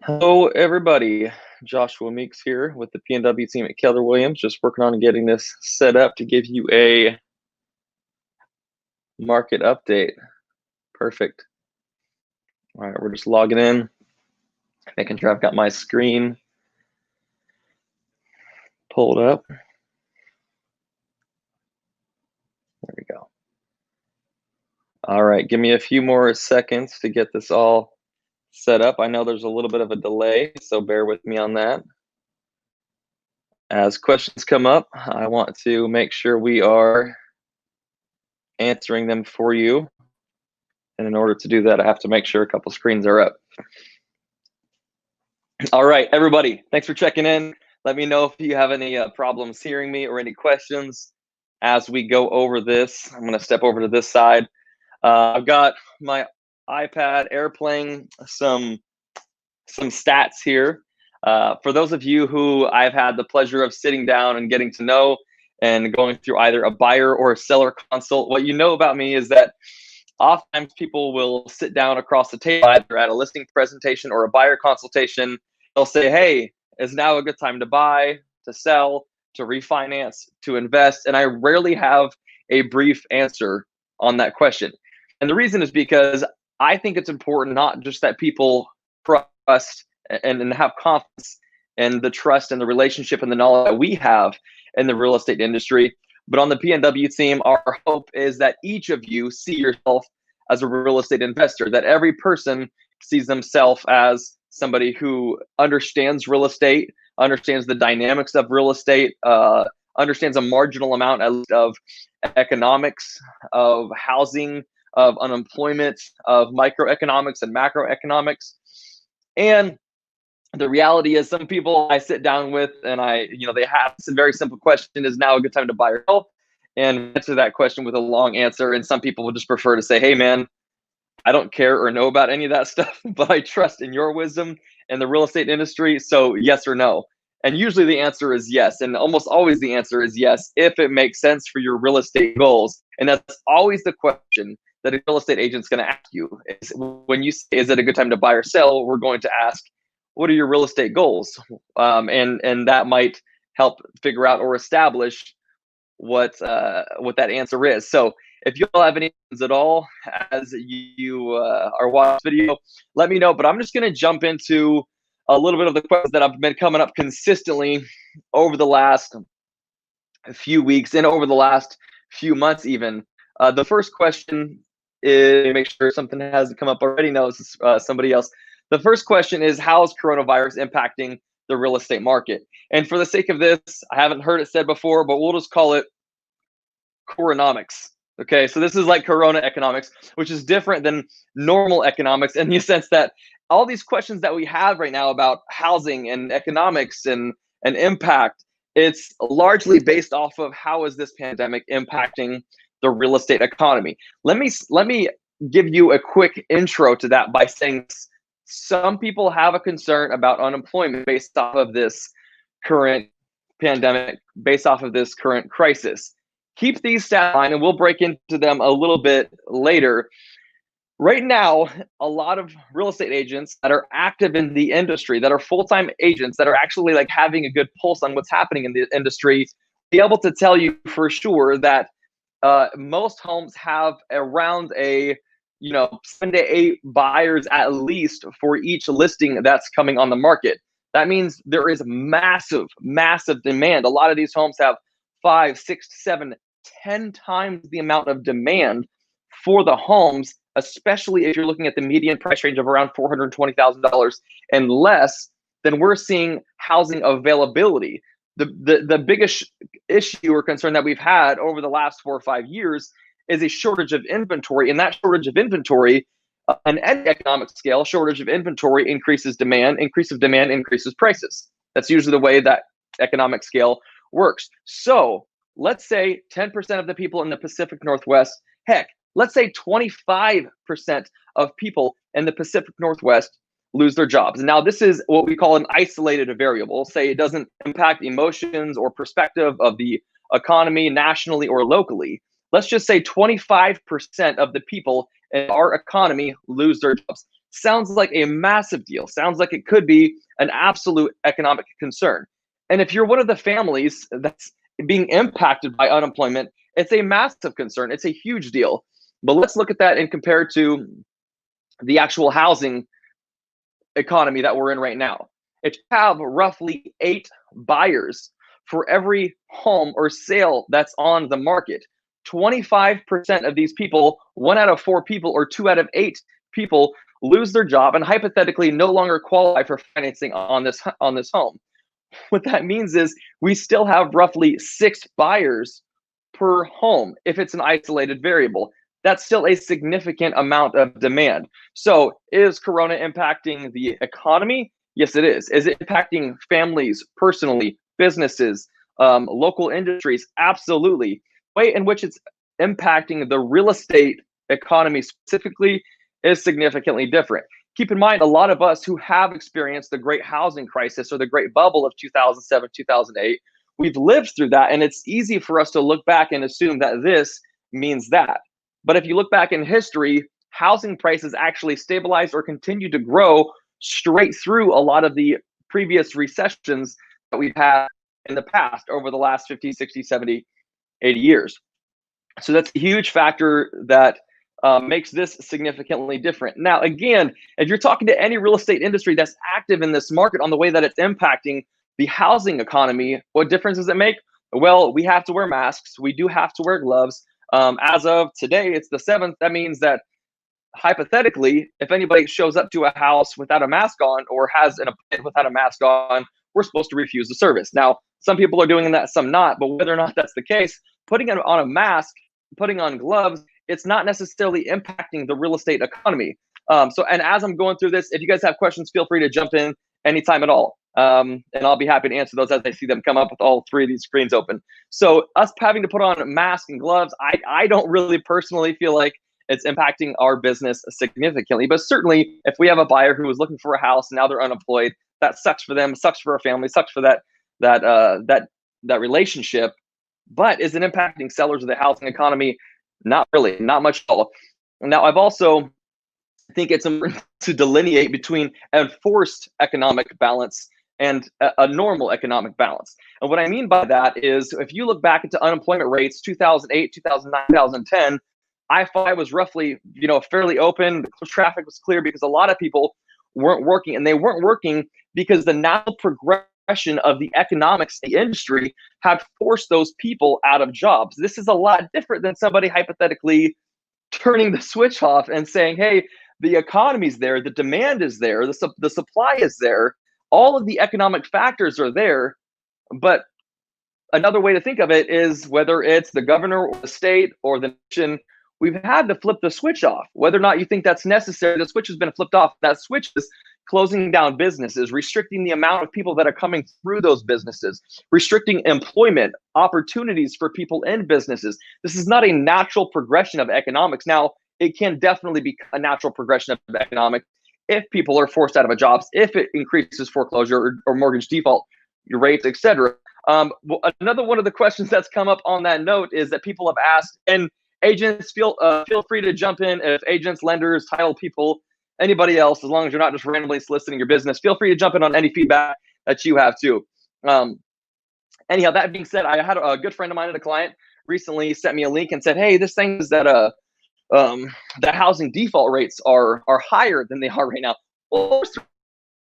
Hello, everybody. Joshua Meeks here with the PNW team at Keller Williams, just working on getting this set up to give you a market update. Perfect. All right, we're just logging in, making sure I've got my screen pulled up. There we go. All right, give me a few more seconds to get this all set up. I know there's a little bit of a delay, so bear with me on that. As questions come up, I want to make sure we are answering them for you. And in order to do that, I have to make sure a couple screens are up. All right, everybody, thanks for checking in. Let me know if you have any problems hearing me or any questions as we go over this. I'm going to step over to this side. I've got my iPad airplaying some stats here. For those of you who I've had the pleasure of sitting down and getting to know and going through either a buyer or a seller consult, what you know about me is that oftentimes people will sit down across the table either at a listing presentation or a buyer consultation. They'll say, hey, is now a good time to buy, to sell, to refinance, to invest? And I rarely have a brief answer on that question. And the reason is because I think it's important not just that people trust and have confidence in the trust and the relationship and the knowledge that we have in the real estate industry, but on the PNW team, our hope is that each of you see yourself as a real estate investor, that every person sees themselves as somebody who understands real estate, understands the dynamics of real estate, understands a marginal amount of economics, of housing, of unemployment, of microeconomics and macroeconomics. And the reality is some people I sit down with and they have some very simple question, is now a good time to buy or sell? And answer that question with a long answer. And some people would just prefer to say, hey man, I don't care or know about any of that stuff, but I trust in your wisdom and the real estate industry. So yes or no. And usually the answer is yes. And almost always the answer is yes, if it makes sense for your real estate goals. And that's always the question that a real estate agent's going to ask you. Is when you say, is it a good time to buy or sell? We're going to ask, what are your real estate goals? And that might help figure out or establish what that answer is. So if you all have any questions at all as you are watching this video, let me know. But I'm just going to jump into a little bit of the questions that have been coming up consistently over the last few weeks and over the last few months even. The first question is, make sure something hasn't come up already. No, it's somebody else. The first question is, how is coronavirus impacting the real estate market? And for the sake of this, I haven't heard it said before, but we'll just call it coronomics. Okay, so this is like corona economics, which is different than normal economics in the sense that all these questions that we have right now about housing and economics and impact, it's largely based off of how is this pandemic impacting the real estate economy. Let me give you a quick intro to that by saying some people have a concern about unemployment based off of this current pandemic, based off of this current crisis. Keep these stats in mind, and we'll break into them a little bit later. Right now, a lot of real estate agents that are active in the industry, that are full-time agents, that are actually like having a good pulse on what's happening in the industry, be able to tell you for sure that most homes have around 7 to 8 buyers at least for each listing that's coming on the market. That means there is massive demand. A lot of these homes have 5, 6, 7, 10 times the amount of demand for the homes, especially if you're looking at the median price range of around $420,000 and less. Then we're seeing housing availability. The biggest issue or concern that we've had over the last 4 or 5 years is a shortage of inventory, and that shortage of inventory, on any economic scale, shortage of inventory increases demand, increase of demand increases prices. That's usually the way that economic scale works. So let's say 10% of the people in the Pacific Northwest, heck, let's say 25% of people in the Pacific Northwest lose their jobs. Now, this is what we call an isolated variable. Say it doesn't impact emotions or perspective of the economy nationally or locally. Let's just say 25% of the people in our economy lose their jobs. sounds like a massive deal. Sounds like it could be an absolute economic concern. And if you're one of the families that's being impacted by unemployment, it's a massive concern. It's a huge deal. But let's look at that and compare it to the actual housing economy that we're in right now. If you have roughly 8 buyers for every home or sale that's on the market, 25% of these people, 1 out of 4 people, or 2 out of 8 people, lose their job and hypothetically no longer qualify for financing on this home. What that means is we still have roughly 6 buyers per home if it's an isolated variable. That's still a significant amount of demand. So, is Corona impacting the economy? Yes, it is. Is it impacting families personally, businesses, local industries? Absolutely. The way in which it's impacting the real estate economy specifically is significantly different. Keep in mind, a lot of us who have experienced the great housing crisis or the great bubble of 2007, 2008, we've lived through that. And it's easy for us to look back and assume that this means that. But if you look back in history, housing prices actually stabilized or continued to grow straight through a lot of the previous recessions that we've had in the past over the last 50, 60, 70, 80 years. So that's a huge factor that makes this significantly different. Now, again, if you're talking to any real estate industry that's active in this market on the way that it's impacting the housing economy, what difference does it make? Well, we have to wear masks. We do have to wear gloves. As of today, it's the 7th. That means that hypothetically, if anybody shows up to a house without a mask on or has an appointment without a mask on, we're supposed to refuse the service. Now, some people are doing that, some not, but whether or not that's the case, putting on a mask, putting on gloves, it's not necessarily impacting the real estate economy. And as I'm going through this, if you guys have questions, feel free to jump in anytime at all. And I'll be happy to answer those as I see them come up with all 3 of these screens open. So us having to put on masks and gloves, I don't really personally feel like it's impacting our business significantly. But certainly, if we have a buyer who is looking for a house and now they're unemployed, that sucks for them, sucks for our family, sucks for that relationship. But is it impacting sellers of the housing economy? Not really, not much at all. Now, I've also think it's important to delineate between enforced economic balance and a normal economic balance. And what I mean by that is if you look back into unemployment rates, 2008, 2009, 2010, I-5 was roughly, fairly open. The traffic was clear because a lot of people weren't working, and they weren't working because the natural progression of the economics, the industry, had forced those people out of jobs. This is a lot different than somebody hypothetically turning the switch off and saying, hey, the economy's there, the demand is there, the supply is there, all of the economic factors are there. But another way to think of it is whether it's the governor or the state or the nation, we've had to flip the switch off. Whether or not you think that's necessary, the switch has been flipped off. That switch is closing down businesses, restricting the amount of people that are coming through those businesses, restricting employment opportunities for people in businesses. This is not a natural progression of economics. Now, it can definitely be a natural progression of economics if people are forced out of a job, if it increases foreclosure or mortgage default rates, etc. Another one of the questions that's come up on that note is that people have asked, and agents feel free to jump in if agents, lenders, title people, anybody else, as long as you're not just randomly soliciting your business, feel free to jump in on any feedback that you have too. Anyhow, that being said, I had a good friend of mine and a client recently sent me a link and said, hey, this thing is that that housing default rates are higher than they are right now. Well, as a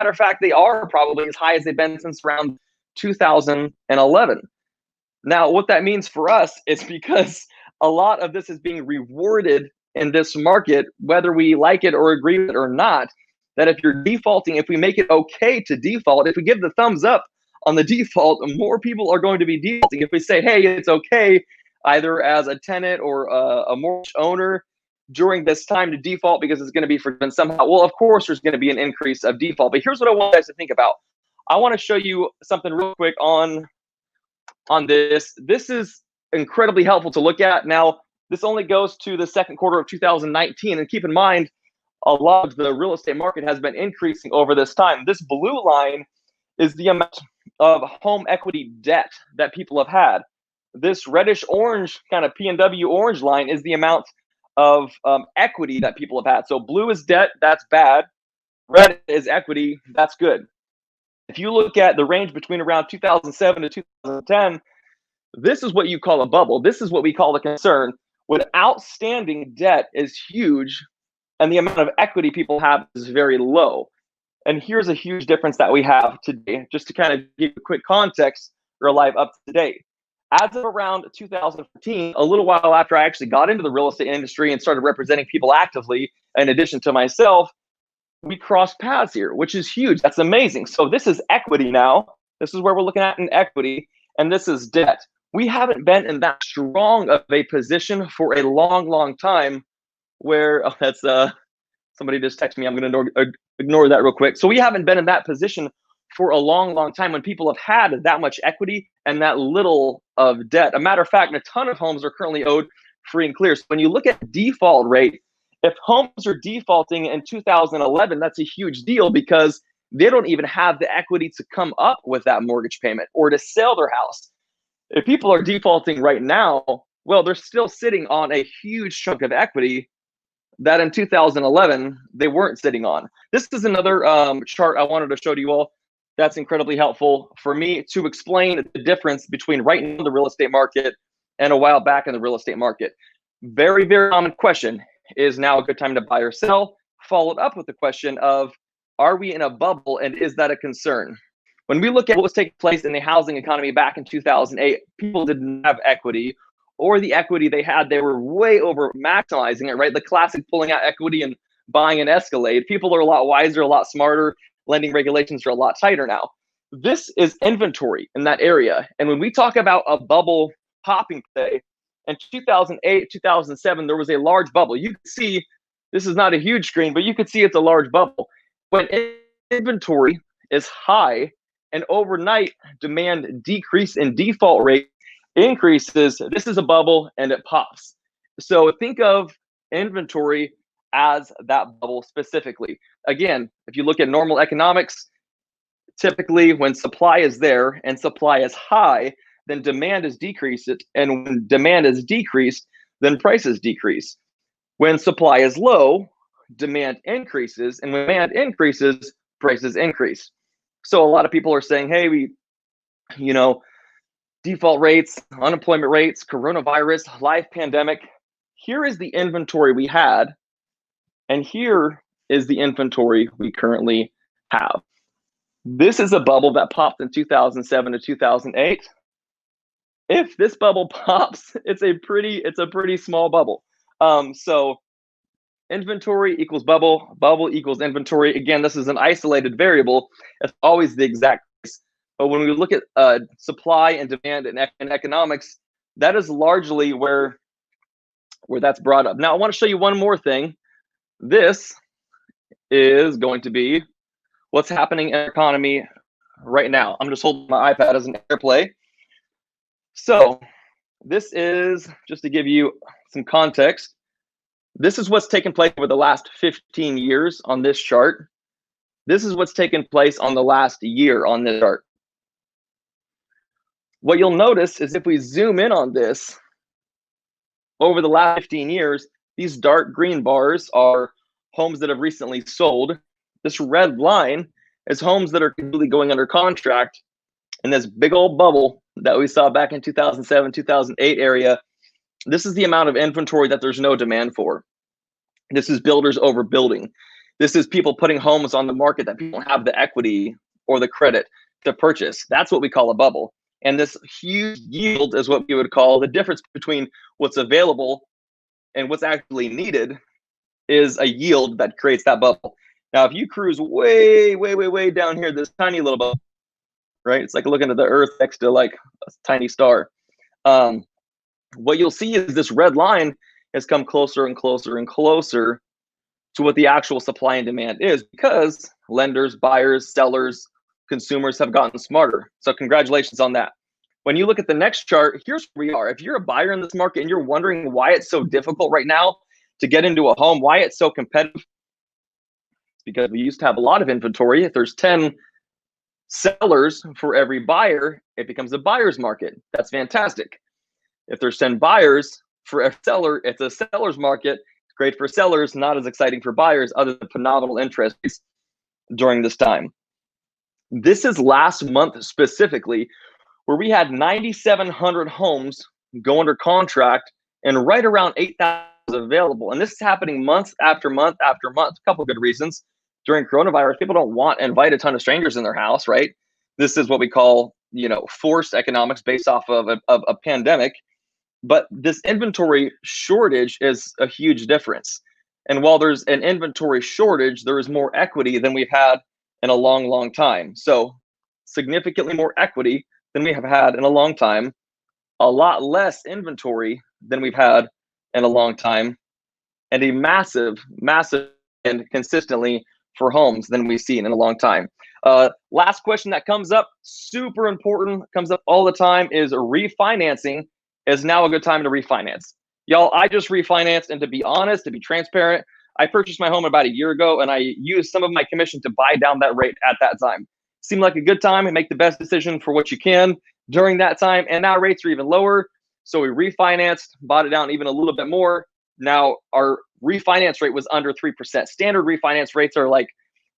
matter of fact, they are probably as high as they've been since around 2011. Now, what that means for us is because a lot of this is being rewarded in this market, whether we like it or agree with it or not, that if you're defaulting, if we make it okay to default, if we give the thumbs up on the default, more people are going to be defaulting. If we say, hey, it's okay, either as a tenant or a mortgage owner during this time to default because it's going to be forgiven somehow, well, of course, there's going to be an increase of default. But here's what I want you guys to think about. I want to show you something real quick on this. This is incredibly helpful to look at. Now, this only goes to the second quarter of 2019. And keep in mind, a lot of the real estate market has been increasing over this time. This blue line is the amount of home equity debt that people have had. This reddish orange kind of P&W orange line is the amount of equity that people have had. So blue is debt, that's bad. Red is equity. That's good. If you look at the range between around 2007 to 2010, this is what you call a bubble. This is what we call a concern. When outstanding debt is huge and the amount of equity people have is very low. And here's a huge difference that we have today, just to kind of give you a quick context. We're alive up to date. As of around 2015, a little while after I actually got into the real estate industry and started representing people actively, in addition to myself, we crossed paths here, which is huge. That's amazing. So this is equity now. This is where we're looking at in equity, and this is debt. We haven't been in that strong of a position for a long, long time. Where that's somebody just texted me. I'm going to ignore that real quick. So we haven't been in that position for a long, long time when people have had that much equity and that little of debt. A matter of fact, a ton of homes are currently owed free and clear. So when you look at default rate, if homes are defaulting in 2011, that's a huge deal because they don't even have the equity to come up with that mortgage payment or to sell their house. If people are defaulting right now, well, they're still sitting on a huge chunk of equity that in 2011 they weren't sitting on. This is another chart I wanted to show to you all that's incredibly helpful for me to explain the difference between right now in the real estate market and a while back in the real estate market. Very, very common question: is now a good time to buy or sell? Followed up with the question of, are we in a bubble and is that a concern? When we look at what was taking place in the housing economy back in 2008, people didn't have equity, or the equity they had, they were way over maximizing it, right? The classic pulling out equity and buying an Escalade. People are a lot wiser, a lot smarter. Lending regulations are a lot tighter now. This is inventory in that area. And when we talk about a bubble popping today, in 2008, 2007, there was a large bubble. You can see, this is not a huge screen, but you can see it's a large bubble. When inventory is high and overnight demand decrease and default rate increases, this is a bubble and it pops. So think of inventory as that bubble specifically. Again, if you look at normal economics, typically when supply is there and supply is high, then demand is decreased. And when demand is decreased, then prices decrease. When supply is low, demand increases. And when demand increases, prices increase. So a lot of people are saying, hey, default rates, unemployment rates, coronavirus, life pandemic. Here is the inventory we had, and here is the inventory we currently have. This is a bubble that popped in 2007 to 2008. If this bubble pops, it's a pretty small bubble. So inventory equals bubble, bubble equals inventory. Again, this is an isolated variable. It's always the exact case. But when we look at supply and demand and economics, that is largely where that's brought up. Now, I want to show you one more thing. This is going to be what's happening in the economy right now. I'm just holding my iPad as an AirPlay. So this is, just to give you some context, this is what's taken place over the last 15 years on this chart. This is what's taken place on the last year on this chart. What you'll notice is if we zoom in on this, over the last 15 years, these dark green bars are homes that have recently sold. This red line is homes that are completely going under contract. And this big old bubble that we saw back in 2007, 2008 area, this is the amount of inventory that there's no demand for. This is builders overbuilding. This is people putting homes on the market that people don't have the equity or the credit to purchase. That's what we call a bubble. And this huge yield is what we would call the difference between what's available and what's actually needed is a yield that creates that bubble. Now, if you cruise way, way, way, way down here, this tiny little bubble, right? It's like looking at the earth next to like a tiny star. What you'll see is this red line has come closer and closer and closer to what the actual supply and demand is because lenders, buyers, sellers, consumers have gotten smarter. So congratulations on that. When you look at the next chart, here's where we are. If you're a buyer in this market and you're wondering why it's so difficult right now to get into a home, why it's so competitive, it's because we used to have a lot of inventory. If there's 10 sellers for every buyer, it becomes a buyer's market. That's fantastic. If there's 10 buyers for every seller, it's a seller's market. It's great for sellers, not as exciting for buyers other than phenomenal interest rates. during this time. This is last month specifically, where we had 9,700 homes go under contract and right around 8,000 available. And this is happening month after month after month. A couple of good reasons. During coronavirus, people don't want to invite a ton of strangers in their house, right? This is what we call, forced economics based off of a pandemic. But this inventory shortage is a huge difference. And while there's an inventory shortage, there is more equity than we've had in a long, long time. So significantly more equity than we have had in a long time, a lot less inventory than we've had in a long time, and a massive, massive and consistently for homes than we've seen in a long time. Last question that comes up, super important, comes up all the time, is refinancing. Is now a good time to refinance? Y'all, I just refinanced, and to be honest, to be transparent, I purchased my home about a year ago, and I used some of my commission to buy down that rate at that time. Seemed like a good time and make the best decision for what you can during that time. And now rates are even lower. So we refinanced, bought it down even a little bit more. Now our refinance rate was under 3%. Standard refinance rates are like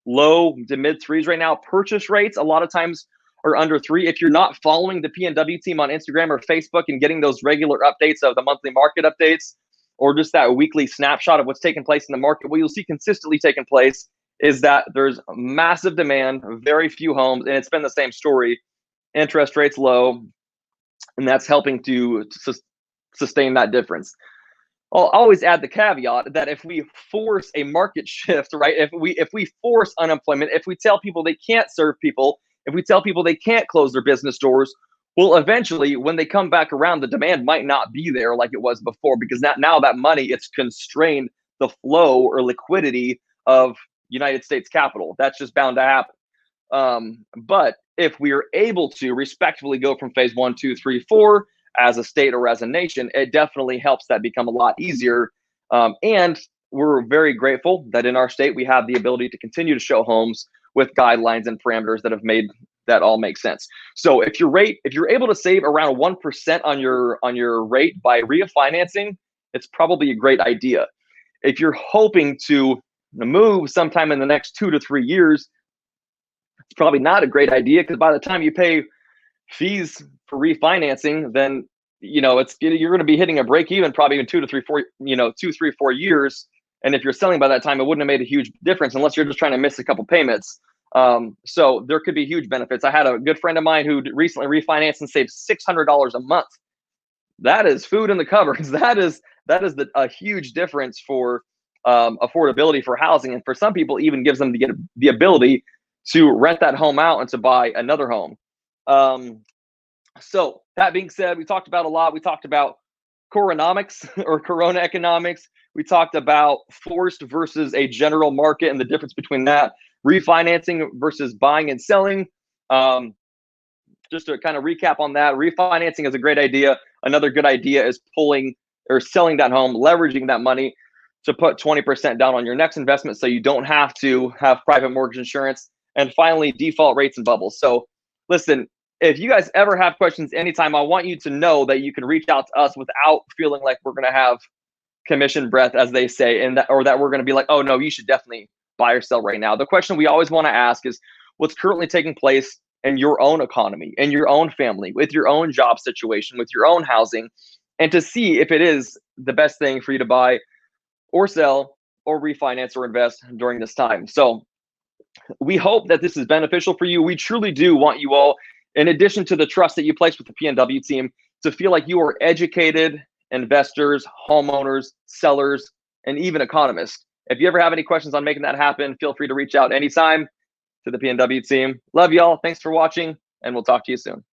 low to mid threes right now. Purchase rates a lot of times are under 3. If you're not following the PNW team on Instagram or Facebook and getting those regular updates of the monthly market updates, or just that weekly snapshot of what's taking place in the market, what you'll see consistently taking place is that there's massive demand, very few homes, and it's been the same story. Interest rates low, and that's helping to sustain that difference. I'll always add the caveat that if we force a market shift, right? If we force unemployment, if we tell people they can't serve people, if we tell people they can't close their business doors, well, eventually, when they come back around, the demand might not be there like it was before, because now that money, it's constrained the flow or liquidity of United States capital. That's just bound to happen. But if we are able to respectfully go from phase 1, 2, 3, 4 as a state or as a nation, it definitely helps that become a lot easier. And we're very grateful that in our state we have the ability to continue to show homes with guidelines and parameters that have made that all make sense. So if you're able to save around 1% on your rate by refinancing, it's probably a great idea. If you're hoping to move sometime in the next 2 to 3 years, it's probably not a great idea, because by the time you pay fees for refinancing, then you're going to be hitting a break even probably in 2, 3, 4 years. And if you're selling by that time, it wouldn't have made a huge difference unless you're just trying to miss a couple payments. So there could be huge benefits. I had a good friend of mine who recently refinanced and saved $600 a month. That is food in the cupboards. That is a huge difference for affordability for housing, and for some people even gives them the ability to rent that home out and to buy another home. So that being said, we talked about a lot. We talked about coronomics or corona economics. We talked about forced versus a general market and the difference between that, refinancing versus buying and selling. Just to kind of recap on that, refinancing is a great idea. Another good idea is pulling or selling that home, leveraging that money to put 20% down on your next investment so you don't have to have private mortgage insurance. And finally, default rates and bubbles. So listen, if you guys ever have questions anytime, I want you to know that you can reach out to us without feeling like we're going to have commission breath, as they say, and that we're going to be like, oh no, you should definitely buy or sell right now. The question we always want to ask is what's currently taking place in your own economy, in your own family, with your own job situation, with your own housing, and to see if it is the best thing for you to buy or sell or refinance or invest during this time. So we hope that this is beneficial for you. We truly do want you all, in addition to the trust that you place with the PNW team, to feel like you are educated investors, homeowners, sellers, and even economists. If you ever have any questions on making that happen, feel free to reach out anytime to the PNW team. Love y'all. Thanks for watching, and we'll talk to you soon.